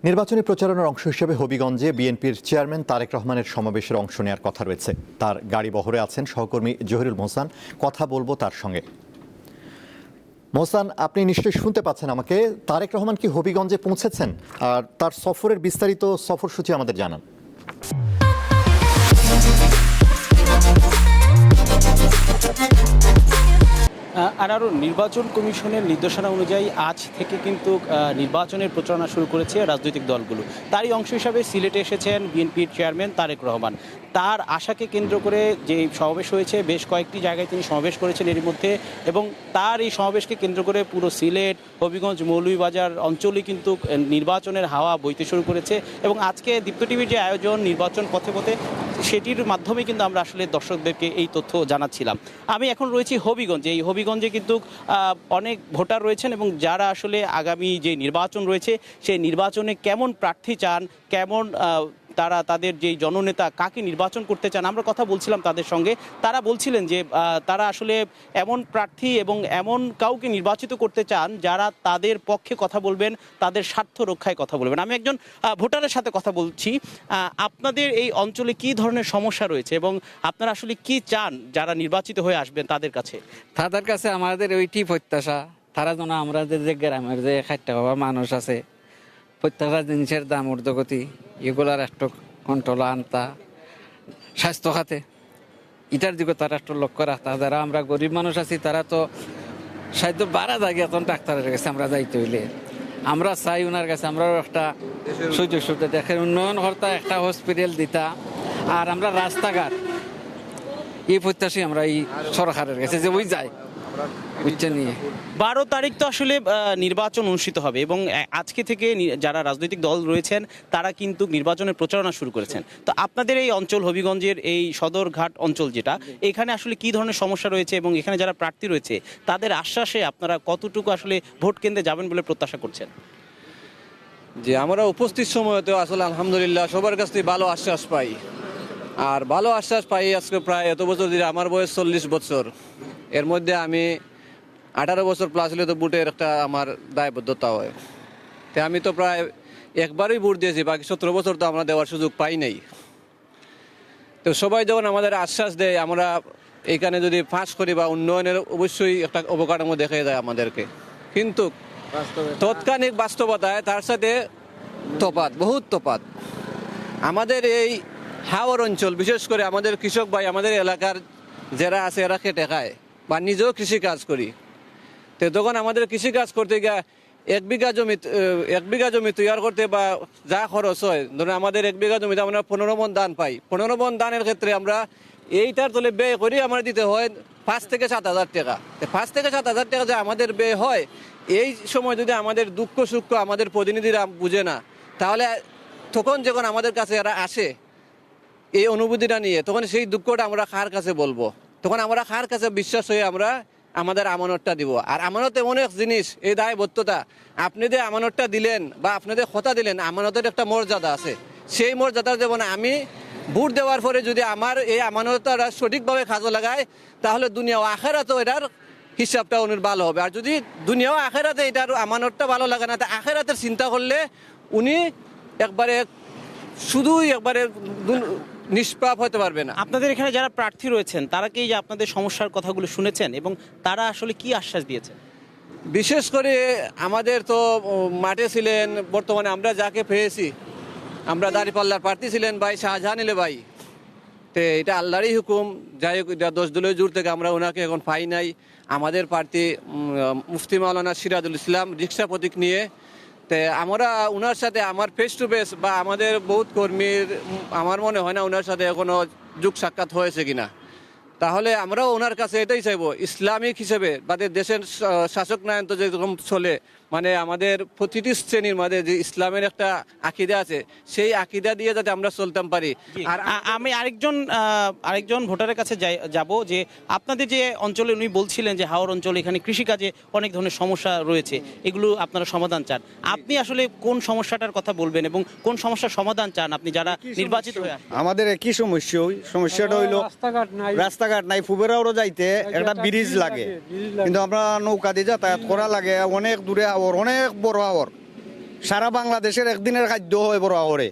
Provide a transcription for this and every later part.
নির্বাচনী প্রচারণার অংশ হিসেবে হবিগঞ্জে বিএনপির চেয়ারম্যান তারেক রহমানের সমাবেশের অংশ নেওয়ার কথা রয়েছে। তার গাড়ি বহরে আছেন সহকর্মী জহিরুল মোহসান। কথা বলবো তার সঙ্গে। মোহসান, আপনি নিশ্চয়ই শুনতে পাচ্ছেন আমাকে। তারেক রহমান কি হবিগঞ্জে পৌঁছেছেন? আর তার সফরের বিস্তারিত সফরসূচি আমাদের জানান। আরও নির্বাচন কমিশনের নির্দেশনা অনুযায়ী আজ থেকে কিন্তু নির্বাচনের প্রচারণা শুরু করেছে রাজনৈতিক দলগুলো। তারই অংশ হিসাবে সিলেটে এসেছেন বিএনপির চেয়ারম্যান তারেক রহমান। তার আশাকে কেন্দ্র করে যে সমাবেশ হয়েছে, বেশ কয়েকটি জায়গায় তিনি সমাবেশ করেছেন এরই মধ্যে, এবং তার এই সমাবেশকে কেন্দ্র করে পুরো সিলেট, হবিগঞ্জ, মৌলভীবাজার অঞ্চলে কিন্তু নির্বাচনের হাওয়া বইতে শুরু করেছে। এবং আজকে দীপ্ত টিভির যে আয়োজন নির্বাচন পথে পথে, সেটির মাধ্যমে কিন্তু আমরা আসলে দর্শকদেরকে এই তথ্য জানাচ্ছিলাম। আমি এখন রয়েছি হবিগঞ্জে। এই হবিগঞ্জে কিন্তু অনেক ভোটার রয়েছেন, এবং যারা আসলে আগামী যে নির্বাচন রয়েছে সেই নির্বাচনে কেমন প্রার্থী চান, কেমন তারা তাদের যেই জননেতা কাকে নির্বাচন করতে চান, আমরা কথা বলছিলাম তাদের সঙ্গে। তারা বলছিলেন যে তারা আসলে এমন প্রার্থী এবং এমন কাউকে নির্বাচিত করতে চান যারা তাদের পক্ষে কথা বলবেন, তাদের স্বার্থ রক্ষায় কথা বলবেন। আমি একজন ভোটারের সাথে কথা বলছি। আপনাদের এই অঞ্চলে কি ধরনের সমস্যা রয়েছে এবং আপনারা আসলে কি চান যারা নির্বাচিত হয়ে আসবেন তাদের কাছে? তাদের কাছে আমাদের ওইটি প্রত্যাশা, তারা যেন আমাদের যে গ্রামের যে খাদ্য খাওয়া মানুষ আছে, প্রত্যেকটা জিনিসের দাম ঊর্ধ্বগতি, এগুলার একটু কন্ট্রোল আনতা, স্বাস্থ্য খাতে এটার দিকে তারা একটু লক্ষ্য রাখতা। যারা আমরা গরিব মানুষ আছি তারা তো সাহায্য বাড়া জায়গা এখন ডাক্তারের কাছে আমরা যাইতে হইলে আমরা চাই ওনার কাছে আমরাও একটা সুযোগ সুবিধা দেখে উন্নয়ন কর্তা, একটা হসপিটাল দিতা, আর আমরা রাস্তাঘাট এই প্রত্যাশী আমরা এই সরকারের কাছে যে ওই যাই নিয়ে। 12 তারিখ তো আসলে নির্বাচন অনুষ্ঠিত হবে, এবং আজকে থেকে যারা রাজনৈতিক দল রয়েছেন তারা কিন্তু নির্বাচনের প্রচারণা শুরু করেছেন। তো আপনাদের এই অঞ্চল হবিগঞ্জের এই সদরঘাট অঞ্চল যেটা, এখানে আসলে কি ধরনের সমস্যা রয়েছে এবং এখানে যারা প্রার্থী রয়েছে তাদের আশ্বাসে আপনারা কতটুকু আসলে ভোট কেন্দ্রে যাবেন বলে প্রত্যাশা করছেন? যে আমরা উপস্থিত সময়তেও আসলে আলহামদুলিল্লাহ সবার কাছ থেকে ভালো আশ্বাস পাই, আর ভালো আশ্বাস পাই আজকে প্রায় এত বছর ধরে। আমার বয়স 40 বছর, এর মধ্যে আমি 18 বছর প্লাস হলে তো ভোটের একটা আমার দায়বদ্ধতা হয়। তো আমি তো প্রায় একবারই ভোট দিয়েছি, বাকি 17 বছর তো আমরা দেওয়ার সুযোগ পাই নাই। তো সবাই যখন আমাদের আশ্বাস দেয় আমরা এখানে যদি পাস করি বা উন্নয়নের অবশ্যই একটা অবকাঠামো দেখে যায় আমাদেরকে, কিন্তু তৎক্ষণিক বাস্তবতায় তার সাথে তফাৎ, বহুত তফাৎ। আমাদের এই হাওর অঞ্চল, বিশেষ করে আমাদের কৃষক ভাই, আমাদের এলাকার যারা আছে এরা খেটে খায় বা নিজেও কৃষিকাজ করি। তো তখন আমাদের কৃষিকাজ করতে গিয়ে এক বিঘা জমি তৈরি করতে বা যা খরচ হয়, ধরুন আমাদের 1 বিঘা জমিতে আমরা 15 মণ ধান পাই। 15 মণ ধানের ক্ষেত্রে আমরা এইটার তলে ব্যয় করি আমার দিতে হয় 5 থেকে 7 হাজার টাকা। 5 থেকে 7 হাজার টাকা যে আমাদের ব্যয় হয়, এই সময় যদি আমাদের দুঃখ সুখ আমাদের প্রতিনিধিরা বুঝে না, তাহলে তখন যখন আমাদের কাছে এরা আসে এই অনুভূতিটা নিয়ে, তখন সেই দুঃখটা আমরা কার কাছে বলবো? তখন আমরা কার কাছে বিশ্বাস হয়ে আমরা আমাদের আমানতটা দিব? আর আমানত এমন এক জিনিস, এই দায়বদ্ধতা, আপনি যে আমানতটা দিলেন বা আপনাদের কথা দিলেন, আমানতের একটা মর্যাদা আছে। সেই মর্যাদার যেমন আমি ভোট দেওয়ার পরে যদি আমার এই আমানতটা সঠিকভাবে কাজে লাগায়, তাহলে দুনিয়া ও আখেরাতেও এটার হিসাবটা উনি ভালো হবে। আর যদি দুনিয়া ও আখেরাতে এটার আমানতটা ভালো লাগে না, তা আখেরাতের চিন্তা করলে উনি একবারে শুধুই একবারে নিষ্পাপ হতে পারবে না। আপনাদের এখানে যারা প্রার্থী রয়েছেন তারা কি যে আপনাদের সমস্যার কথাগুলো শুনেছেন এবং তারা আসলে কি আশ্বাস দিয়েছে? বিশেষ করে আমাদের তো মাঠে ছিলেন, বর্তমানে আমরা যাকে পেয়েছি, আমরা দাঁড়িপাল্লার প্রার্থী ছিলেন ভাই শাহজাহান ভাই। তো এটা আল্লাহরই হুকুম। যাই হোক, এটা 10 দলীয় জোর থেকে আমরা ওনাকে এখন পাই নাই। আমাদের প্রার্থী মুফতি মাওলানা সিরাজুল ইসলাম রিক্সা প্রতীক নিয়ে। তো আমরা ওনার সাথে আমার ফেস টু ফেস বা আমাদের বহুত কর্মীর আমার মনে হয় না ওনার সাথে কোনো যোগ সাক্ষাৎ হয়েছে কিনা। তাহলে আমরাও ওনার কাছে এটাই চাইবো, ইসলামিক হিসেবে বাদের দেশের শাসক নায়ন তো যেরকম চলে, মানে আমাদের প্রতিটি শ্রেণীর মধ্যে যে ইসলামের একটা আকিদা আছে, সেই আকিদা দিয়ে যাতে আমরা চলতাম পারি। আর আমি আরেকজন ভোটারের কাছে যাব যে আপনাদের যে অঞ্চলে উনি বলছিলেন যে হাওর অঞ্চলে এখানে কৃষিকাজে অনেক ধরনের সমস্যা রয়েছে, এগুলো আপনারা সমাধান চান। আপনি আসলে কোন সমস্যাটার কথা বলবেন এবং কোন সমস্যার সমাধান চান আপনি যারা নির্বাচিত হয়ে আসেন? আমাদের একই সমস্যাটা হইল রাস্তাঘাট নাই, ফুবেরাও যাইতে একটা ব্রিজ লাগে, কিন্তু আমরা নৌকা দিয়ে যাতায়াত করা লাগে, অনেক দূরে আওয়ার, অনেক বড় আওয়ার। সারা বাংলাদেশের একদিনের খাদ্য হয় বড় করে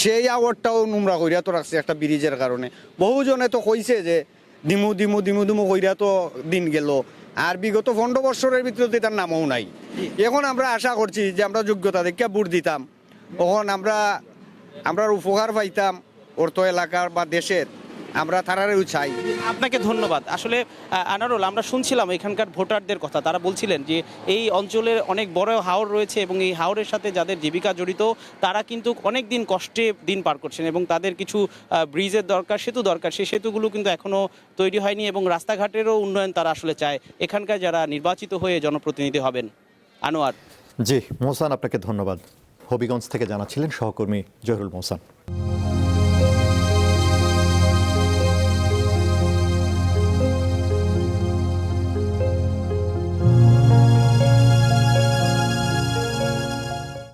সেই আওয়ারটাও নোংরা কইরা তো রাখছে একটা ব্রিজের কারণে। বহুজনে তো কইছে যে দিমু দিমু দিমু দিমু কইরা তো দিন গেল, আর বিগত 15 বছরের ভিতরে তার নামও নাই। এখন আমরা আশা করছি যে আমরা যোগ্যতা দেখে ভোট দিতাম, তখন আমরা উপকার পাইতাম অর্থ এলাকার বা দেশের, আমরা তারারেও চাই। আপনাকে ধন্যবাদ। আসলে আনারুল, আমরা শুনছিলাম এখানকার ভোটারদের কথা। তারা বলছিলেন যে এই অঞ্চলের অনেক বড় হাওর রয়েছে এবং এই হাওরের সাথে যাদের জীবিকা জড়িত তারা কিন্তু অনেক দিন কষ্টে দিন পার করছেন এবং তাদের কিছু ব্রিজের দরকার, সেতু দরকার। সেই সেতুগুলো কিন্তু এখনও তৈরি হয়নি এবং রাস্তাঘাটেরও উন্নয়ন তারা আসলে চায়, এখানকার যারা নির্বাচিত হয়ে জনপ্রতিনিধি হবেন। আনোয়ার। জি মোহসান, আপনাকে ধন্যবাদ। হবিগঞ্জ থেকে জানাচ্ছিলেন সহকর্মী জহিরুল মোহসান।